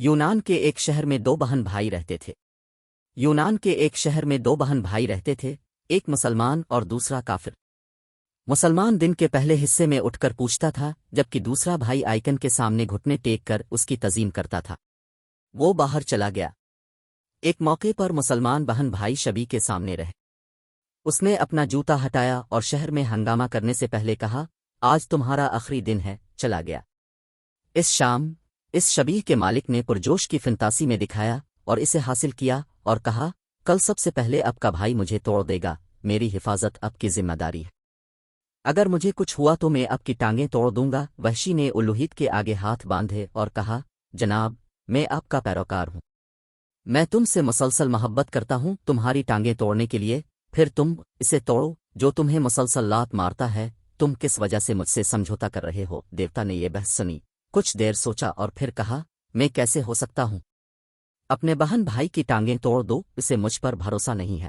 یونان کے ایک شہر میں دو بہن بھائی رہتے تھے یونان کے ایک شہر میں دو بہن بھائی رہتے تھے، ایک مسلمان اور دوسرا کافر۔ مسلمان دن کے پہلے حصے میں اٹھ کر پوچھتا تھا، جبکہ دوسرا بھائی آئکن کے سامنے گھٹنے ٹیک کر اس کی تعظیم کرتا تھا۔ وہ باہر چلا گیا۔ ایک موقع پر مسلمان بہن بھائی شبی کے سامنے رہے۔ اس نے اپنا جوتا ہٹایا اور شہر میں ہنگامہ کرنے سے پہلے کہا، آج تمہارا آخری دن ہے، چلا گیا۔ اس شام اس شبیہ کے مالک نے پرجوش کی فنتاسی میں دکھایا اور اسے حاصل کیا اور کہا، کل سب سے پہلے اب کا بھائی مجھے توڑ دے گا، میری حفاظت اب کی ذمہ داری ہے۔ اگر مجھے کچھ ہوا تو میں اب کی ٹانگیں توڑ دوں گا۔ وحشی نے الوہیت کے آگے ہاتھ باندھے اور کہا، جناب، میں آپ کا پیروکار ہوں، میں تم سے مسلسل محبت کرتا ہوں تمہاری ٹانگیں توڑنے کے لیے، پھر تم اسے توڑو جو تمہیں مسلسل لات مارتا ہے۔ تم کس وجہ سے مجھ سے سمجھوتا کر رہے ہو؟ دیوتا نے یہ بحث سنی، کچھ دیر سوچا اور پھر کہا، میں کیسے ہو سکتا ہوں؟ اپنے بہن بھائی کی ٹانگیں توڑ دو، اسے مجھ پر بھروسہ نہیں ہے۔